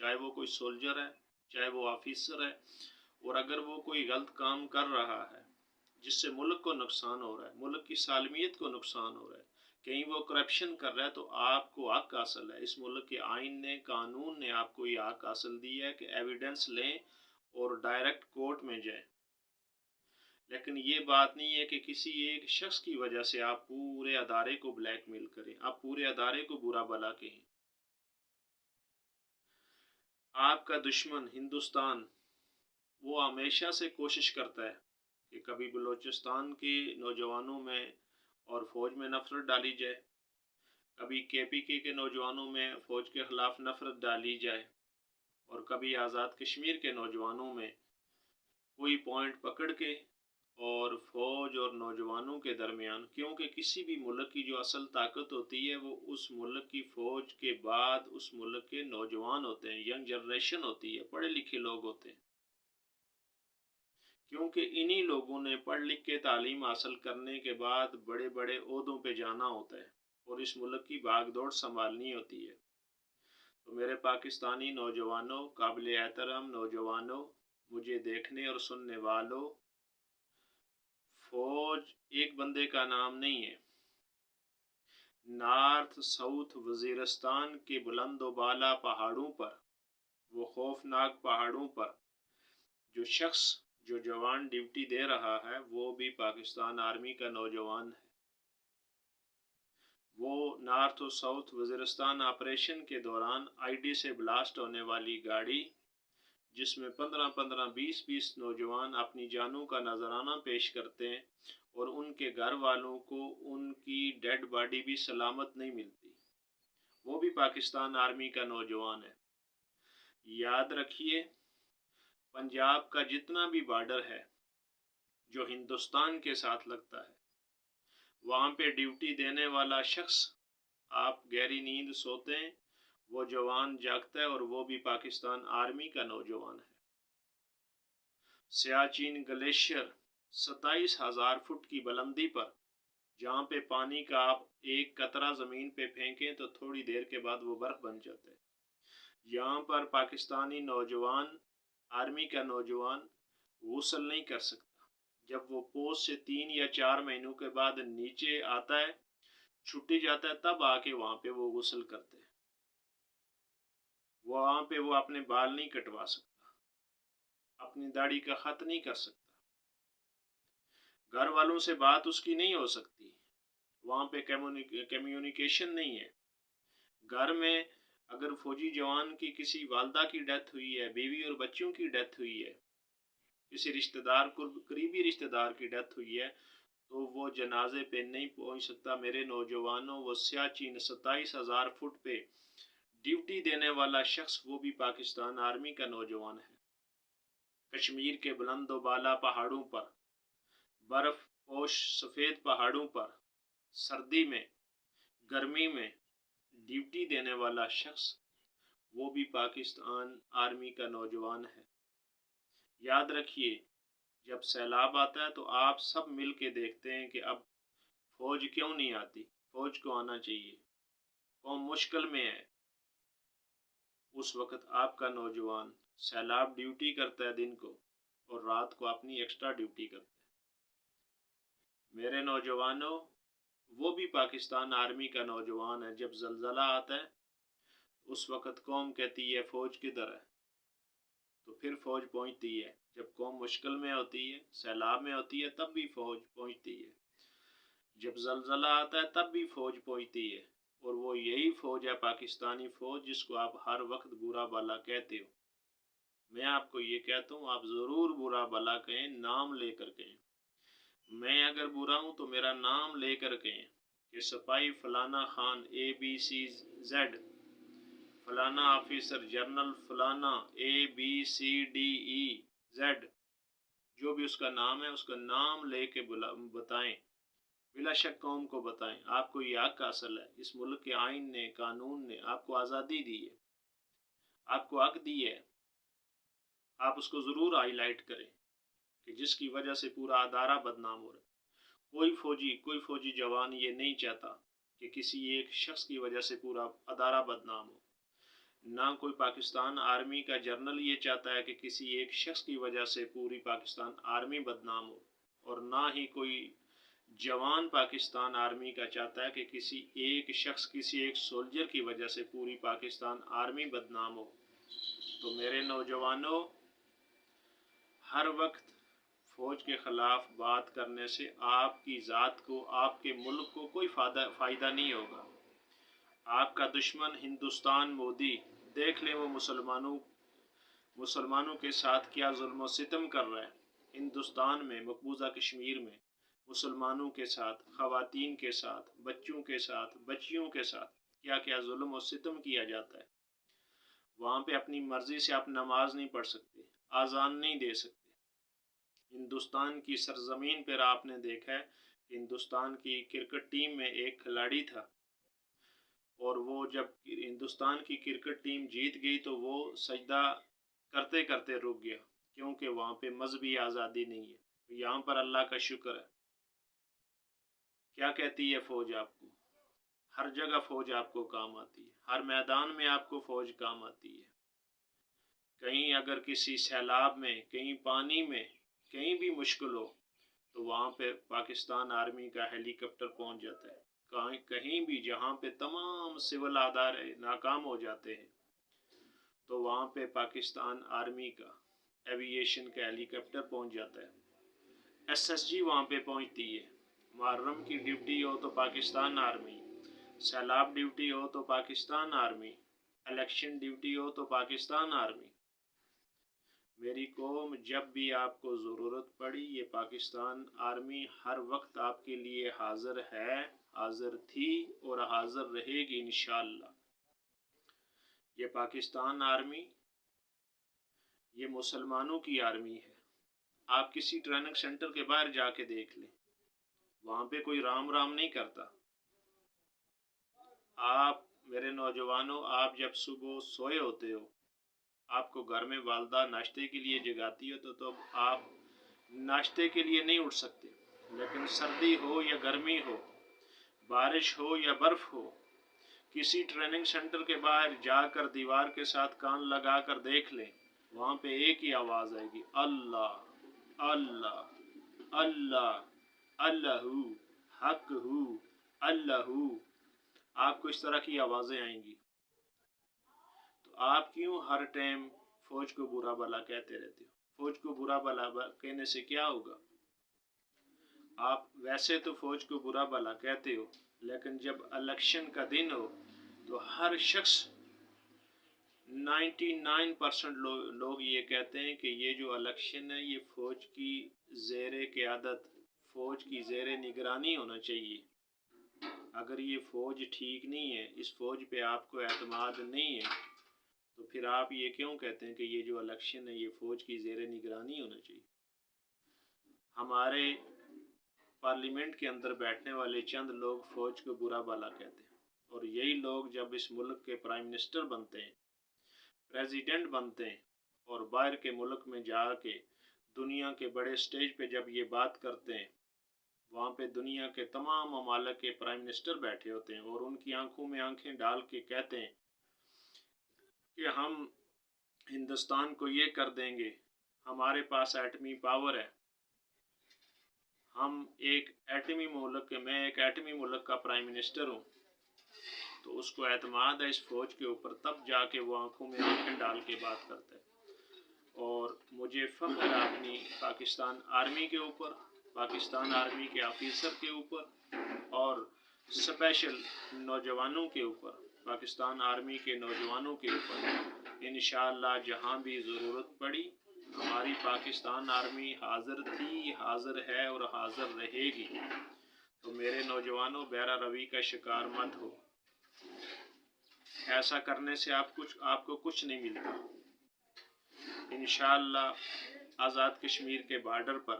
چاہے وہ کوئی سولجر ہے، چاہے وہ آفیسر ہے، اور اگر وہ کوئی غلط کام کر رہا ہے جس سے ملک کو نقصان ہو رہا ہے، ملک کی سالمیت کو نقصان ہو رہا ہے، کہیں وہ کرپشن کر رہا ہے، تو آپ کو حق حاصل ہے، اس ملک کے آئین نے، قانون نے آپ کو یہ حق حاصل دی ہے کہ ایویڈنس لیں اور ڈائریکٹ کورٹ میں جائیں۔ لیکن یہ بات نہیں ہے کہ کسی ایک شخص کی وجہ سے آپ پورے ادارے کو بلیک میل کریں، آپ پورے ادارے کو برا بھلا کہیں۔ آپ کا دشمن ہندوستان وہ ہمیشہ سے کوشش کرتا ہے کہ کبھی بلوچستان کے نوجوانوں میں اور فوج میں نفرت ڈالی جائے، کبھی KPK کے نوجوانوں میں فوج کے خلاف نفرت ڈالی جائے، اور کبھی آزاد کشمیر کے نوجوانوں میں کوئی پوائنٹ پکڑ کے اور فوج اور نوجوانوں کے درمیان، کیونکہ کسی بھی ملک کی جو اصل طاقت ہوتی ہے وہ اس ملک کی فوج کے بعد اس ملک کے نوجوان ہوتے ہیں، ینگ جنریشن ہوتی ہے، پڑھے لکھے لوگ ہوتے ہیں، کیونکہ انہی لوگوں نے پڑھ لکھ کے تعلیم حاصل کرنے کے بعد بڑے بڑے عہدوں پہ جانا ہوتا ہے اور اس ملک کی بھاگ دوڑ سنبھالنی ہوتی ہے۔ تو میرے پاکستانی نوجوانوں، قابل احترام نوجوانوں، مجھے دیکھنے اور سننے والوں، فوج ایک بندے کا نام نہیں ہے۔ نارتھ ساؤتھ وزیرستان کے بلند و بالا پہاڑوں پر، وہ خوفناک پہاڑوں پر جو شخص، جو جوان ڈیوٹی دے رہا ہے، وہ بھی پاکستان آرمی کا نوجوان ہے۔ وہ نارتھ و ساؤتھ وزیرستان آپریشن کے دوران ID سے بلاسٹ ہونے والی گاڑی، جس میں 15 20 نوجوان اپنی جانوں کا نذرانہ پیش کرتے ہیں اور ان کے گھر والوں کو ان کی ڈیڈ باڈی بھی سلامت نہیں ملتی، وہ بھی پاکستان آرمی کا نوجوان ہے۔ یاد رکھیے، پنجاب کا جتنا بھی بارڈر ہے جو ہندوستان کے ساتھ لگتا ہے، وہاں پہ ڈیوٹی دینے والا شخص، آپ گہری نیند سوتے ہیں، وہ جوان جاگتا ہے، اور وہ بھی پاکستان آرمی کا نوجوان ہے۔ سیاچین گلیشیر 27,000 فٹ کی بلندی پر، جہاں پہ پانی کا آپ ایک قطرہ زمین پہ پھینکیں تو تھوڑی دیر کے بعد وہ برف بن جاتا ہے، یہاں پر پاکستانی نوجوان، آرمی کا نوجوان غسل نہیں کر سکتا۔ جب وہ پوسٹ سے 3 یا 4 مہینوں کے بعد نیچے آتا ہے، چھٹی جاتا ہے، تب آ کے وہاں پہ وہ غسل کرتے ہیں۔ وہاں پہ وہ اپنے بال نہیں کٹوا سکتا، اپنی داڑھی کا خط نہیں کر سکتا، گھر والوں سے بات اس کی نہیں ہو سکتی، وہاں پہ کمیونیکیشن نہیں ہے۔ گھر میں اگر فوجی جوان کی کسی والدہ کی ڈیتھ ہوئی ہے، بیوی اور بچوں کی ڈیتھ ہوئی ہے، کسی رشتہ دار، قریبی رشتہ دار کی ڈیتھ ہوئی ہے، تو وہ جنازے پہ نہیں پہنچ سکتا۔ میرے نوجوانوں، وہ سیاچین 27,000 فٹ پہ ڈیوٹی دینے والا شخص، وہ بھی پاکستان آرمی کا نوجوان ہے۔ کشمیر کے بلند و بالا پہاڑوں پر، برف پوش سفید پہاڑوں پر، سردی میں، گرمی میں ڈیوٹی دینے والا شخص، وہ بھی پاکستان آرمی کا نوجوان ہے۔ یاد رکھیے، جب سیلاب آتا ہے تو آپ سب مل کے دیکھتے ہیں کہ اب فوج کیوں نہیں آتی، فوج کو آنا چاہیے، قوم مشکل میں ہے۔ اس وقت آپ کا نوجوان سیلاب ڈیوٹی کرتا ہے دن کو، اور رات کو اپنی ایکسٹرا ڈیوٹی کرتا ہے۔ میرے نوجوانوں، وہ بھی پاکستان آرمی کا نوجوان ہے۔ جب زلزلہ آتا ہے اس وقت قوم کہتی ہے فوج کدھر ہے، تو پھر فوج پہنچتی ہے۔ جب قوم مشکل میں ہوتی ہے، سیلاب میں ہوتی ہے، تب بھی فوج پہنچتی ہے۔ جب زلزلہ آتا ہے تب بھی فوج پہنچتی ہے، اور وہ یہی فوج ہے، پاکستانی فوج، جس کو آپ ہر وقت برا بھلا کہتے ہو۔ میں آپ کو یہ کہتا ہوں، آپ ضرور برا بھلا کہیں، نام لے کر کہیں۔ میں اگر برا ہوں تو میرا نام لے کر کہیں کہ سپاہی فلانا خان ABCZ، فلانا آفیسر جنرل فلانا ABCDEZ، جو بھی اس کا نام ہے، اس کا نام لے کے بتائیں، بلا شک قوم کو بتائیں۔ آپ کو یہ حق حاصل ہے، اس ملک کے آئین نے، قانون نے آپ کو آزادی دی ہے، آپ کو حق دی ہے۔ آپ اس کو ضرور ہائی لائٹ کریں کہ جس کی وجہ سے پورا ادارہ بدنام ہو رہا ہے۔ کوئی فوجی جوان یہ نہیں چاہتا کہ کسی ایک شخص کی وجہ سے پورا ادارہ بدنام ہو۔ نہ کوئی پاکستان آرمی کا جرنل یہ چاہتا ہے کہ کسی ایک شخص کی وجہ سے پوری پاکستان آرمی بدنام ہو، اور نہ ہی کوئی جوان پاکستان آرمی کا چاہتا ہے کہ کسی ایک شخص، کسی ایک سولجر کی وجہ سے پوری پاکستان آرمی بدنام ہو۔ تو میرے نوجوانوں، ہر وقت فوج کے خلاف بات کرنے سے آپ کی ذات کو، آپ کے ملک کو کوئی فائدہ نہیں ہوگا۔ آپ کا دشمن ہندوستان مودی، دیکھ لیں وہ مسلمانوں کے ساتھ کیا ظلم و ستم کر رہا ہے۔ ہندوستان میں، مقبوضہ کشمیر میں مسلمانوں کے ساتھ، خواتین کے ساتھ، بچوں کے ساتھ، بچیوں کے ساتھ کیا کیا ظلم و ستم کیا جاتا ہے۔ وہاں پہ اپنی مرضی سے آپ نماز نہیں پڑھ سکتے، اذان نہیں دے سکتے۔ ہندوستان کی سرزمین پر آپ نے دیکھا ہے کہ ہندوستان کی کرکٹ ٹیم میں ایک کھلاڑی تھا، اور وہ جب ہندوستان کی کرکٹ ٹیم جیت گئی تو وہ سجدہ کرتے کرتے رک گیا، کیونکہ وہاں پہ مذہبی آزادی نہیں ہے۔ یہاں پر اللہ کا شکر ہے۔ کیا کہتی ہے فوج آپ کو؟ ہر جگہ فوج آپ کو کام آتی ہے، ہر میدان میں آپ کو فوج کام آتی ہے۔ کہیں اگر کسی سیلاب میں، کہیں پانی میں، کہیں بھی مشکل ہو تو وہاں پہ پاکستان آرمی کا ہیلی کاپٹر پہنچ جاتا ہے۔ کہیں بھی جہاں پہ تمام سول ادارے ناکام ہو جاتے ہیں تو وہاں پہ پاکستان آرمی کا ایوییشن کا ہیلی کاپٹر پہنچ جاتا ہے۔ SSG وہاں پہ پہنچتی ہے۔ محرم کی ڈیوٹی ہو تو پاکستان آرمی، سیلاب ڈیوٹی ہو تو پاکستان آرمی، الیکشن ڈیوٹی ہو تو پاکستان آرمی۔ میری قوم، جب بھی آپ کو ضرورت پڑی، یہ پاکستان آرمی ہر وقت آپ کے لیے حاضر ہے، حاضر تھی اور حاضر رہے گی انشاءاللہ۔ یہ پاکستان آرمی، یہ مسلمانوں کی آرمی ہے۔ آپ کسی ٹریننگ سینٹر کے باہر جا کے دیکھ لیں، وہاں پہ کوئی رام رام نہیں کرتا۔ آپ میرے نوجوانوں، آپ جب صبح سوئے ہوتے ہو، آپ کو گھر میں والدہ ناشتے کے لیے جگاتی ہے تو آپ ناشتے کے لیے نہیں اٹھ سکتے، لیکن سردی ہو یا گرمی ہو، بارش ہو یا برف ہو، کسی ٹریننگ سینٹر کے باہر جا کر دیوار کے ساتھ کان لگا کر دیکھ لیں، وہاں پہ ایک ہی آواز آئے گی، اللہ اللہ اللہ، اللہ حق ہو، اللہ۔ آپ کو اس طرح کی آوازیں آئیں گی۔ تو آپ کیوں ہر ٹائم فوج کو برا بھلا کہتے رہتے ہو؟ فوج کو برا بھلا کہنے سے کیا ہوگا؟ آپ ویسے تو فوج کو برا بھلا کہتے ہو، لیکن جب الیکشن کا دن ہو تو ہر شخص 99% لوگ یہ کہتے ہیں کہ یہ جو الیکشن ہے یہ فوج کی زیر قیادت، فوج کی زیر نگرانی ہونا چاہیے۔ اگر یہ فوج ٹھیک نہیں ہے، اس فوج پہ آپ کو اعتماد نہیں ہے، تو پھر آپ یہ کیوں کہتے ہیں کہ یہ جو الیکشن ہے یہ فوج کی زیر نگرانی ہونا چاہیے؟ ہمارے پارلیمنٹ کے اندر بیٹھنے والے چند لوگ فوج کو برا بھلا کہتے ہیں، اور یہی لوگ جب اس ملک کے پرائم منسٹر بنتے ہیں، پریزیڈنٹ بنتے ہیں، اور باہر کے ملک میں جا کے دنیا کے بڑے سٹیج پہ جب یہ بات کرتے ہیں، وہاں پہ دنیا کے تمام ممالک کے پرائم منسٹر بیٹھے ہوتے ہیں اور ان کی آنکھوں میں آنکھیں ڈال کے کہتے ہیں کہ ہم ہندوستان کو یہ کر دیں گے، ہمارے پاس ایٹمی پاور ہے، ہم ایک ایٹمی ملک، میں ایک ایٹمی ملک کا پرائم منسٹر ہوں، تو اس کو اعتماد ہے اس فوج کے اوپر، تب جا کے وہ آنکھوں میں آنکھیں ڈال کے بات کرتا ہے۔ اور مجھے فخر ہے اپنی پاکستان آرمی کے اوپر، پاکستان آرمی کے آفیسر کے اوپر، اور اسپیشل نوجوانوں کے اوپر، پاکستان آرمی کے نوجوانوں کے اوپر۔ انشاءاللہ جہاں بھی ضرورت پڑی، ہماری پاکستان آرمی حاضر تھی، حاضر ہے اور حاضر رہے گی۔ تو میرے نوجوانوں، بیرا روی کا شکار مت ہو۔ ایسا کرنے سے آپ کو کچھ نہیں ملتا۔ انشاءاللہ آزاد کشمیر کے بارڈر پر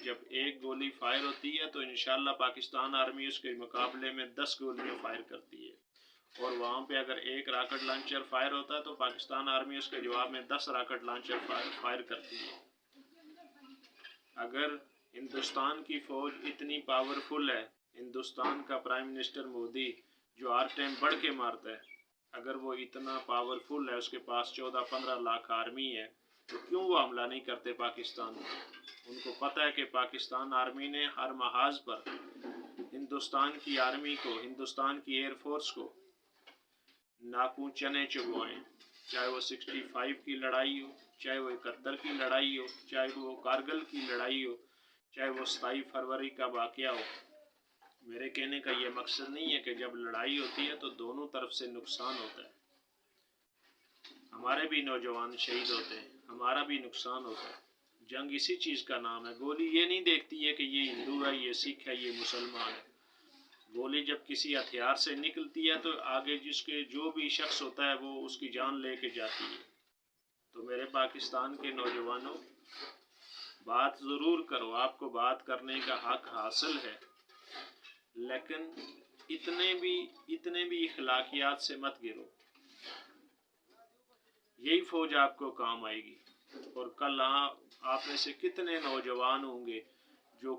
جب ایک گولی فائر ہوتی ہے تو انشاءاللہ پاکستان آرمی اس کے مقابلے میں 10 گولیاں فائر کرتی ہے، اور وہاں پہ اگر ایک راکٹ لانچر فائر ہوتا ہے تو پاکستان آرمی اس کے جواب میں 10 راکٹ لانچر فائر کرتی ہے۔ اگر ہندوستان کی فوج اتنی پاورفل ہے، ہندوستان کا پرائم منسٹر مودی جو ہر ٹائم بڑھ کے مارتا ہے، اگر وہ اتنا پاورفل ہے، اس کے پاس 14-15 لاکھ آرمی ہے، تو کیوں وہ حملہ نہیں کرتے پاکستان میں؟ ان کو پتہ ہے کہ پاکستان آرمی نے ہر محاذ پر ہندوستان کی آرمی کو، ہندوستان کی ایئر فورس کو ناکوں چنے چبوئیں، چاہے وہ 65 کی لڑائی ہو، چاہے وہ 71 کی لڑائی ہو، چاہے وہ کارگل کی لڑائی ہو، چاہے وہ 27 فروری کا واقعہ ہو۔ میرے کہنے کا یہ مقصد نہیں ہے کہ جب لڑائی ہوتی ہے تو دونوں طرف سے نقصان ہوتا ہے، ہمارے بھی نوجوان شہید ہوتے ہیں، ہمارا بھی نقصان ہوتا ہے۔ جنگ اسی چیز کا نام ہے۔ گولی یہ نہیں دیکھتی ہے کہ یہ ہندو ہے، یہ سکھ ہے، یہ مسلمان ہے۔ گولی جب کسی ہتھیار سے نکلتی ہے تو آگے جس کے جو بھی شخص ہوتا ہے وہ اس کی جان لے کے جاتی ہے۔ تو میرے پاکستان کے نوجوانوں، بات ضرور کرو، آپ کو بات کرنے کا حق حاصل ہے، لیکن اتنے بھی اخلاقیات سے مت گرو۔ یہی فوج آپ کو کام آئے گی۔ اور کل آپ میں سے کتنے نوجوان ہوں گے جو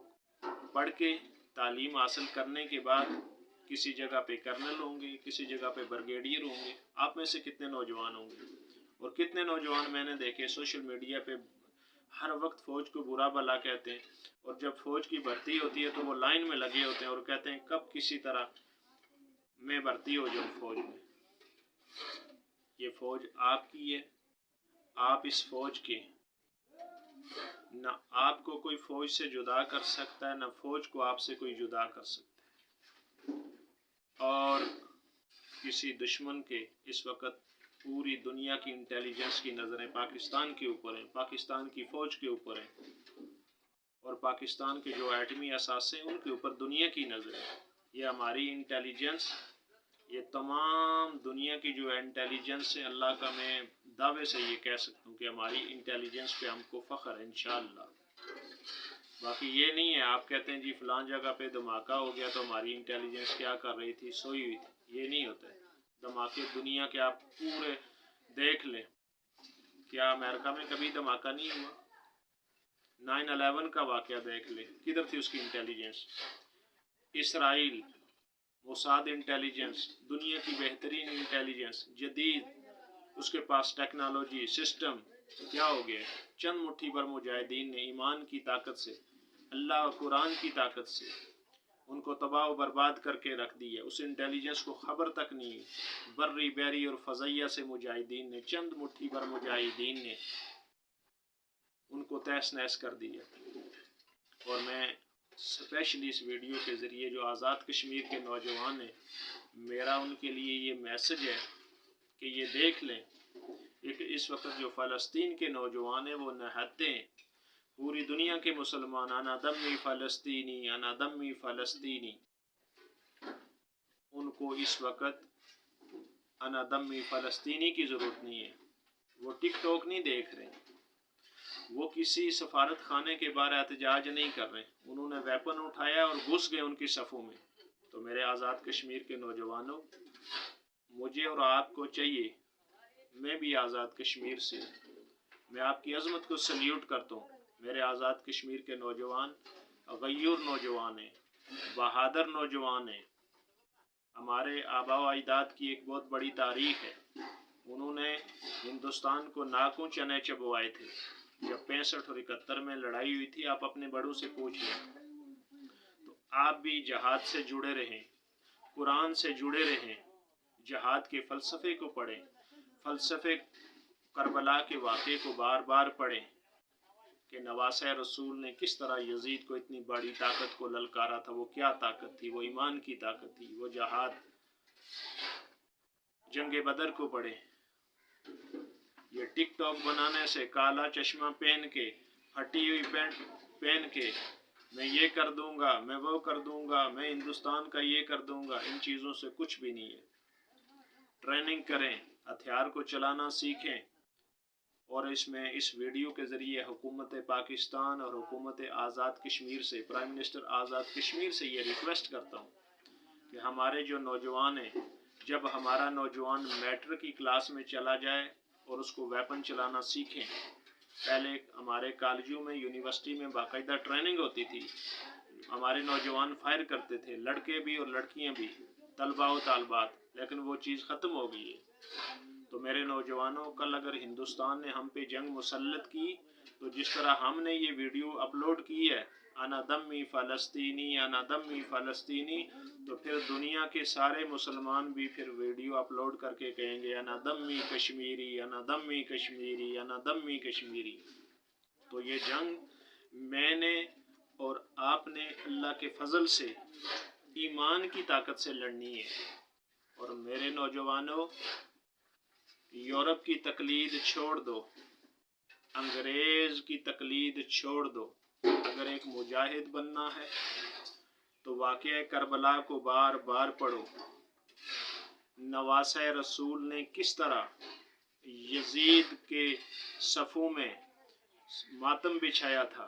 پڑھ کے تعلیم حاصل کرنے کے بعد کسی جگہ پہ کرنل ہوں گے، کسی جگہ پہ بریگیڈیئر ہوں گے؟ آپ میں سے کتنے نوجوان ہوں گے؟ اور کتنے نوجوان میں نے دیکھے سوشل میڈیا پہ ہر وقت فوج کو برا بھلا کہتے ہیں، اور جب فوج کی بھرتی ہوتی ہے تو وہ لائن میں لگے ہوتے ہیں اور کہتے ہیں کب کسی طرح میں بھرتی ہو جاؤں فوج میں۔ یہ فوج آپ کی ہے، آپ اس فوج کے، نہ آپ کو کوئی فوج سے جدا کر سکتا ہے، نہ فوج کو آپ سے کوئی جدا کر سکتا ہے۔ اور کسی دشمن کے اس وقت پوری دنیا کی انٹیلیجنس کی نظریں پاکستان کے اوپر ہیں، پاکستان کی فوج کے اوپر ہیں، اور پاکستان کے جو ایٹمی اثاثے ہیں ان کے اوپر دنیا کی نظریں۔ یہ ہماری انٹیلیجنس، یہ تمام دنیا کی جو انٹیلیجنس ہے، اللہ کا میں دعوے سے یہ کہہ سکتا ہوں کہ ہماری انٹیلیجنس پہ ہم کو فخر ہے انشاءاللہ۔ باقی یہ نہیں ہے آپ کہتے ہیں جی فلان جگہ پہ دھماکہ ہو گیا تو ہماری انٹیلیجنس کیا کر رہی تھی، سوئی ہوئی تھی۔ یہ نہیں ہوتا ہے۔ دھماکے دنیا کے آپ پورے دیکھ لیں، کیا امریکہ میں کبھی دھماکہ نہیں ہوا؟ 9/11 کا واقعہ دیکھ لیں، کدھر تھی اس کی انٹیلیجنس؟ اسرائیل، موساد انٹیلیجنس، دنیا کی بہترین انٹیلیجنس، جدید، اس کے پاس ٹیکنالوجی، سسٹم، کیا ہو گیا؟ چند مٹھی بھر مجاہدین نے ایمان کی طاقت سے، اللہ و قرآن کی طاقت سے ان کو تباہ و برباد کر کے رکھ دی ہے۔ اس انٹیلیجنس کو خبر تک نہیں، بری بحری اور فضائیہ سے مجاہدین نے، چند مٹھی بھر مجاہدین نے ان کو تہس نہس کر دیا۔ اور میں اسپیشلی اس ویڈیو کے ذریعے جو آزاد کشمیر کے نوجوان ہیں، میرا ان کے لیے یہ میسج ہے کہ یہ دیکھ لیں کہ اس وقت جو فلسطین کے نوجوان ہیں وہ نہتے ہیں، پوری دنیا کے مسلمان انا دمی فلسطینی، انا دمی فلسطینی، ان کو اس وقت انا دمی فلسطینی کی ضرورت نہیں ہے۔ وہ ٹک ٹاک نہیں دیکھ رہے، وہ کسی سفارت خانے کے باہر احتجاج نہیں کر رہے، انہوں نے ویپن اٹھایا اور گھس گئے ان کی صفوں میں۔ تو میرے آزاد کشمیر کے نوجوانوں، مجھے اور آپ کو چاہیے، میں بھی آزاد کشمیر سے ہوں، میں آپ کی عظمت کو سلیوٹ کرتا ہوں۔ میرے آزاد کشمیر کے نوجوان غیور نوجوان ہیں، بہادر نوجوان ہیں۔ ہمارے آباء و اجداد کی ایک بہت بڑی تاریخ ہے، انہوں نے ہندوستان کو ناکوں چنے چبوائے تھے جب 65 اور 71 میں لڑائی ہوئی تھی۔ آپ اپنے بڑوں سے پوچھیں، تو آپ بھی جہاد سے جڑے رہیں، قرآن سے جڑے رہیں، جہاد کے فلسفے کو پڑھیں، فلسفے کربلا کے واقعے کو بار بار پڑھیں کہ نواسہ رسول نے کس طرح یزید کو اتنی بڑی طاقت کو للکارا تھا۔ وہ کیا طاقت تھی؟ وہ ایمان کی طاقت تھی، وہ جہاد۔ جنگ بدر کو پڑھیں۔ یہ ٹک ٹاک بنانے سے، کالا چشمہ پہن کے، پھٹی ہوئی پینٹ پہن کے، میں یہ کر دوں گا، میں وہ کر دوں گا، میں ہندوستان کا یہ کر دوں گا، ان چیزوں سے کچھ بھی نہیں ہے۔ ٹریننگ کریں، ہتھیار کو چلانا سیکھیں۔ اور اس ویڈیو کے ذریعے حکومت پاکستان اور حکومت آزاد کشمیر سے، پرائم منسٹر آزاد کشمیر سے یہ ریکویسٹ کرتا ہوں کہ ہمارے جو نوجوان ہیں، جب ہمارا نوجوان میٹرک کی کلاس میں چلا جائے اور اس کو ویپن چلانا سیکھیں۔ پہلے ہمارے کالجوں میں، یونیورسٹی میں باقاعدہ ٹریننگ ہوتی تھی، ہمارے نوجوان فائر کرتے تھے، لڑکے بھی اور لڑکیاں بھی، طلباء و طالبات، لیکن وہ چیز ختم ہو گئی ہے۔ تو میرے نوجوانوں، کل اگر ہندوستان نے ہم پہ جنگ مسلط کی تو جس طرح ہم نے یہ ویڈیو اپلوڈ کی ہے انا دمی فلسطینی انا دمی فلسطینی، تو پھر دنیا کے سارے مسلمان بھی پھر ویڈیو اپلوڈ کر کے کہیں گے انا دمی کشمیری انا دمی کشمیری انا دمی کشمیری۔ تو یہ جنگ میں نے اور آپ نے اللہ کے فضل سے ایمان کی طاقت سے لڑنی ہے۔ اور میرے نوجوانوں، یورپ کی تقلید چھوڑ دو، انگریز کی تقلید چھوڑ دو۔ اگر ایک مجاہد بننا ہے تو واقعہ کربلا کو بار بار پڑھو۔ نواسہ رسول نے کس طرح یزید کے صفوں میں ماتم بچھایا تھا،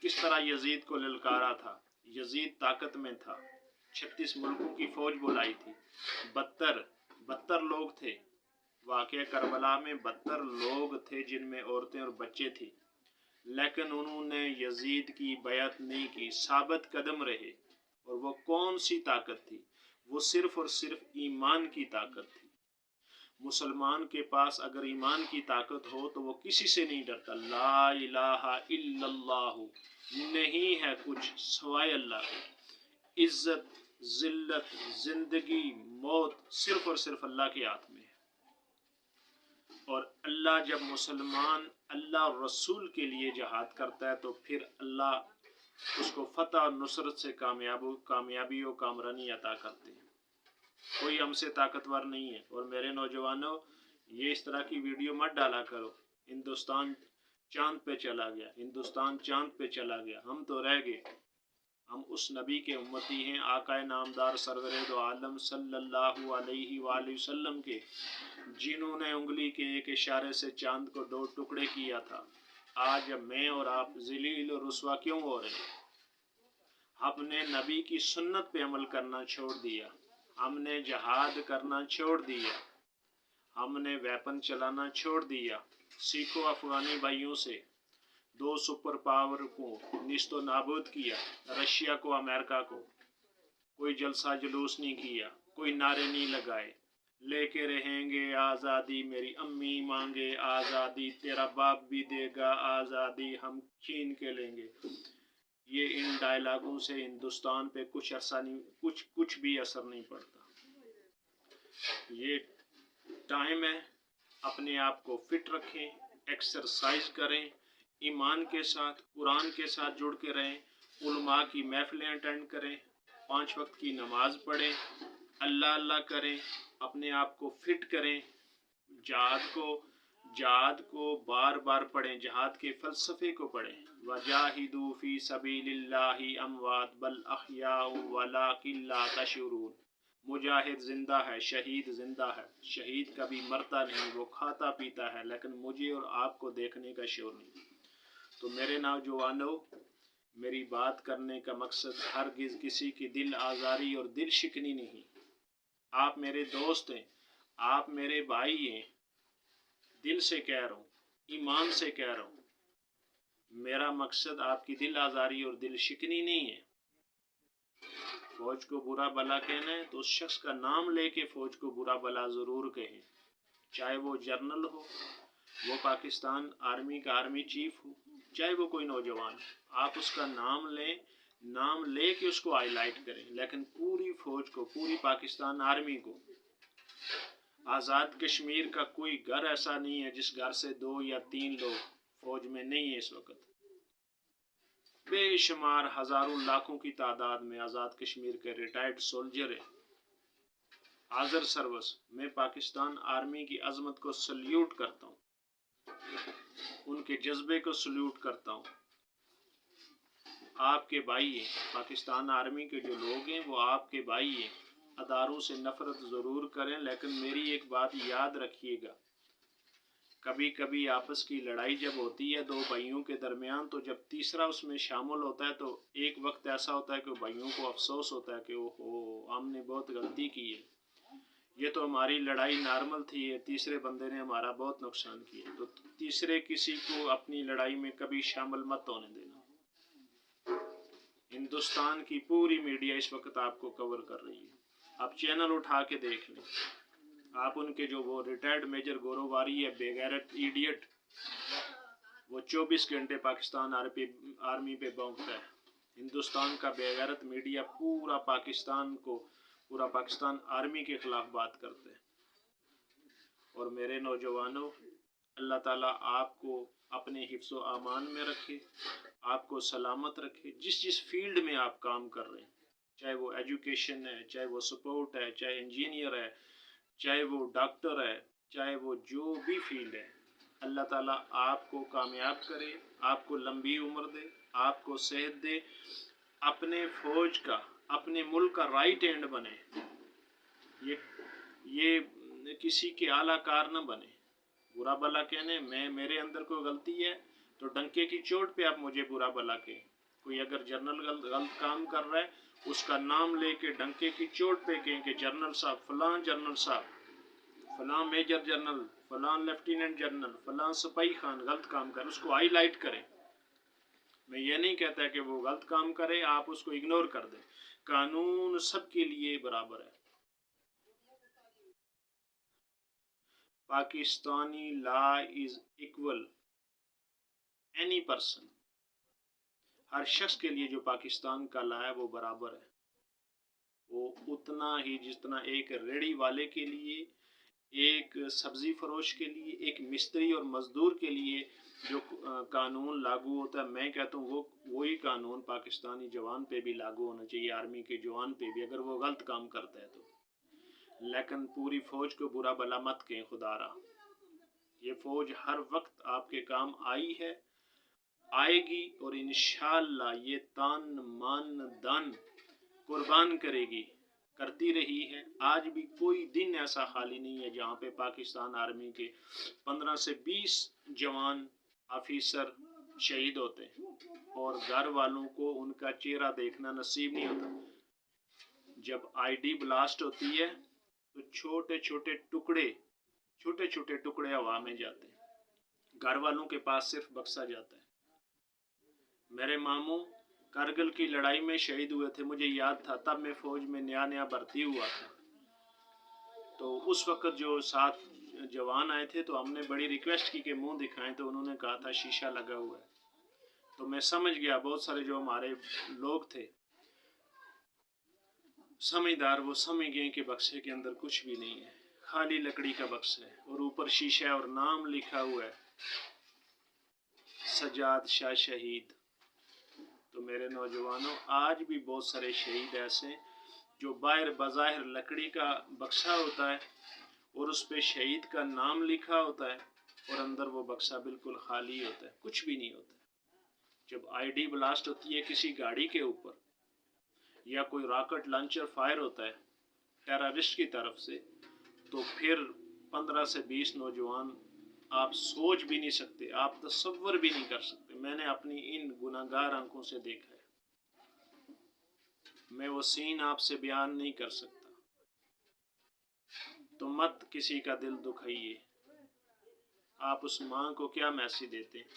کس طرح یزید کو للکارا تھا۔ یزید طاقت میں تھا، 36 ملکوں کی فوج بلائی تھی، 72 لوگ تھے۔ واقعہ کربلا میں 72 لوگ تھے جن میں عورتیں اور بچے تھے، لیکن انہوں نے یزید کی بیعت نہیں کی، ثابت قدم رہے۔ اور وہ کون سی طاقت تھی؟ وہ صرف اور صرف ایمان کی طاقت تھی۔ مسلمان کے پاس اگر ایمان کی طاقت ہو تو وہ کسی سے نہیں ڈرتا۔ لا الہ الا اللہ، نہیں ہے کچھ سوائے اللہ کے۔ عزت، ذلت، زندگی، موت صرف اور صرف اللہ کے ہاتھ میں ہے۔ اور اللہ جب مسلمان اللہ اور رسول کے لیے جہاد کرتا ہے تو پھر اللہ اس کو فتح اور نصرت سے کامیابی و کامرانی عطا کرتے ہیں۔ کوئی ہم سے طاقتور نہیں ہے۔ اور میرے نوجوانوں، یہ اس طرح کی ویڈیو مت ڈالا کرو ہندوستان چاند پہ چلا گیا، ہندوستان چاند پہ چلا گیا، ہم تو رہ گئے۔ ہم اس نبی کے امتی ہیں، آقا نامدار سرور دو عالم صلی اللہ علیہ وآلہ وسلم کے، جنہوں نے انگلی کے ایک اشارے سے چاند کو 2 ٹکڑے کیا تھا۔ آج میں اور آپ ذلیل اور رسوا کیوں ہو رہے ہیں؟ ہم نے نبی کی سنت پہ عمل کرنا چھوڑ دیا، ہم نے جہاد کرنا چھوڑ دیا، ہم نے ویپن چلانا چھوڑ دیا۔ سیکھو افغانی بھائیوں سے، 2 سپر پاور کو نیست و نابود کیا، رشیا کو، امریکہ کو۔ کوئی جلسہ جلوس نہیں کیا، کوئی نعرے نہیں لگائے، لے کے رہیں گے آزادی، میری امی مانگے آزادی، تیرا باپ بھی دے گا آزادی، ہم چھین کے لیں گے۔ یہ ان ڈائلاگوں سے ہندوستان پہ کچھ بھی اثر نہیں پڑتا۔ یہ ٹائم ہے، اپنے آپ کو فٹ رکھیں، ایکسرسائز کریں، ایمان کے ساتھ، قرآن کے ساتھ جڑ کے رہیں، علماء کی محفلیں اٹینڈ کریں، 5 وقت کی نماز پڑھیں، اللہ کریں، اپنے آپ کو فٹ کریں، جہاد کو بار بار پڑھیں، جہاد کے فلسفے کو پڑھیں۔ وَجَاهِدُوا فِي سَبِيلِ اللَّهِ أَمْوَاتٌ بَلْ أَحْيَاءٌ وَلَٰكِن لَّا تَشْعُرُونَ۔ مجاہد زندہ ہے، شہید زندہ ہے، شہید کبھی مرتا نہیں، وہ کھاتا پیتا ہے، لیکن مجھے اور آپ کو دیکھنے کا شعور نہیں۔ تو میرے نوجوانوں، میری بات کرنے کا مقصد ہرگز کسی کی دل آزاری اور دل شکنی نہیں۔ آپ میرے دوست ہیں، آپ میرے بھائی ہیں، دل سے کہہ رہا ہوں، ایمان سے کہہ رہا ہوں۔ میرا مقصد آپ کی دل آزاری اور دل شکنی نہیں ہے۔ فوج کو برا بلا کہنا ہے تو اس شخص کا نام لے کے فوج کو برا بلا ضرور کہیں، چاہے وہ جرنل ہو، وہ پاکستان آرمی کا آرمی چیف ہو، چاہے وہ کوئی نوجوان ہو۔ آپ اس کا نام لیں، نام لے کے اس کو ہائی لائٹ کریں، لیکن پوری فوج کو، پوری پاکستان آرمی کو۔ آزاد کشمیر کا کوئی گھر ایسا نہیں ہے جس گھر سے 2 یا 3 لوگ فوج میں نہیں ہیں۔ اس وقت بے شمار ہزاروں لاکھوں کی تعداد میں آزاد کشمیر کے ریٹائرڈ سولجر ہیں، حاضر سروس۔ میں پاکستان آرمی کی عظمت کو سلیوٹ کرتا ہوں، ان کے جذبے کو سلیوٹ کرتا ہوں۔ آپ کے بھائی ہیں، پاکستان آرمی کے جو لوگ ہیں وہ آپ کے بھائی ہیں۔ اداروں سے نفرت ضرور کریں، لیکن میری ایک بات یاد رکھیے گا، کبھی کبھی آپس کی لڑائی جب ہوتی ہے 2 بھائیوں کے درمیان، تو جب تیسرا اس میں شامل ہوتا ہے تو ایک وقت ایسا ہوتا ہے کہ بھائیوں کو افسوس ہوتا ہے کہ ہم نے بہت غلطی کی ہے، یہ تو ہماری لڑائی نارمل تھی، تیسرے بندے نے ہمارا بہت نقصان کیا۔ تو تیسرے کسی کو اپنی لڑائی میں کبھی شامل مت ہونے دینا۔ ہندوستان کی پوری میڈیا اس وقت آپ کو کور کر رہی ہے، آپ چینل اٹھا کے دیکھ لیں، آپ ان کے جو وہ ریٹائرڈ میجر گوروواری ہے بےغیرت ایڈیٹ، وہ 24 گھنٹے پاکستان آرمی پہ بونکتا ہے. ہندوستان کا بےغیرت میڈیا پورا پاکستان آرمی کے خلاف بات کرتے ہیں. اور میرے نوجوانوں، اللہ تعالیٰ آپ کو اپنے حفظ و امان میں رکھے، آپ کو سلامت رکھے. جس فیلڈ میں آپ کام کر رہے ہیں، چاہے وہ ایجوکیشن ہے، چاہے وہ سپورٹ ہے، چاہے انجینئر ہے، چاہے وہ ڈاکٹر ہے، چاہے وہ جو بھی فیلڈ ہے، اللہ تعالیٰ آپ کو کامیاب کرے، آپ کو لمبی عمر دے، آپ کو صحت دے، اپنے فوج کا، اپنے ملک کا رائٹ ہینڈ بنے. یہ کسی کے اعلیٰ کار نہ بنے. برا بلا کہنے، میرے اندر کوئی غلطی ہے تو ڈنکے کی چوٹ پہ آپ مجھے برا بلا کہیں. کوئی اگر جنرل غلط کام کر رہا ہے، اس کا نام لے کے ڈنکے کی چوٹ پہ کہیں کہ جنرل صاحب، فلاں میجر جنرل، فلاں لیفٹیننٹ جنرل، فلاں سپاہی خان غلط کام کر، اس کو ہائی لائٹ کریں. میں یہ نہیں کہتا کہ وہ غلط کام کرے، آپ اس کو اگنور کر دیں. قانون سب کے لیے برابر ہے. پاکستانی لا از ایکول اینی پرسن. ہر شخص کے لیے جو پاکستان کا لا ہے وہ برابر ہے. وہ اتنا ہی جتنا ایک ریڑھی والے کے لیے، ایک سبزی فروش کے لیے، ایک مستری اور مزدور کے لیے جو قانون لاگو ہوتا ہے، میں کہتا ہوں وہی قانون پاکستانی جوان پہ بھی لاگو ہونا چاہیے، آرمی کے جوان پہ بھی، اگر وہ غلط کام کرتا ہے تو. لیکن پوری فوج کو برا بلا مت کہیں خدا را. یہ فوج ہر وقت آپ کے کام آئی ہے، آئے گی، اور انشاءاللہ یہ تان مان دن قربان کرے گی، کرتی رہی ہے. آج بھی کوئی دن ایسا خالی نہیں ہے جہاں پہ پاکستان آرمی کے 15 سے 20 جوان آفیسر شہید ہوتے ہیں اور گھر والوں کو ان کا چہرہ دیکھنا نصیب نہیں ہوتا. جب آئی ڈی بلاسٹ ہوتی ہے تو چھوٹے چھوٹے ٹکڑے ہوا میں جاتے ہیں، گھر والوں کے پاس صرف بکسا جاتا ہے. میرے ماموں کارگل کی لڑائی میں شہید ہوئے تھے، مجھے یاد تھا، تب میں فوج میں نیا بھرتی ہوا تھا. تو اس وقت جو 7 جوان آئے تھے تو ہم نے بڑی ریکویسٹ کی کہ منہ دکھائیں، تو انہوں نے کہا تھا شیشہ لگا ہوا ہے. تو میں سمجھ گیا، بہت سارے جو ہمارے لوگ تھے سمجھدار، وہ سمجھ گئے کہ بکسے کے اندر کچھ بھی نہیں ہے، خالی لکڑی کا بکس ہے اور اوپر شیشہ ہے اور نام لکھا ہوا ہے سجاد شاہ شہید. تو میرے نوجوانوں، آج بھی بہت سارے شہید ایسے جو باہر بظاہر لکڑی کا بکسا ہوتا ہے اور اس پہ شہید کا نام لکھا ہوتا ہے اور اندر وہ بکسا بالکل خالی ہوتا ہے، کچھ بھی نہیں ہوتا. جب آئی ڈی بلاسٹ ہوتی ہے کسی گاڑی کے اوپر یا کوئی راکٹ لانچر فائر ہوتا ہے ٹیررسٹ کی طرف سے، تو پھر 15 سے 20 نوجوان آپ سوچ بھی نہیں سکتے، آپ تصور بھی نہیں کر سکتے. میں نے اپنی ان گناہگار آنکھوں سے دیکھا ہے، میں وہ سین آپ سے بیان نہیں کر سکتا. تو مت کسی کا دل دکھائیے. آپ اس ماں کو کیا میسج دیتے ہیں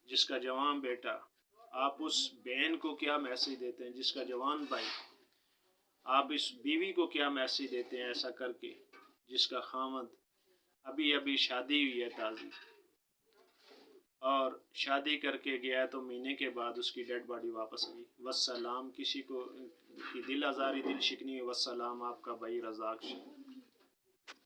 جس کا جوان بیٹا، آپ اس بہن کو کیا میسج دیتے ہیں جس کا جوان بھائی، آپ اس بیوی کو کیا میسج دیتے ہیں ایسا کر کے جس کا خاوند ابھی شادی ہوئی ہے تازی، اور شادی کر کے گیا تو مہینے کے بعد اس کی ڈیڈ باڈی واپس آئی. والسلام. کسی کو کی دل آزاری، دل شکنی، والسلام. آپ کا بھائی رزاق.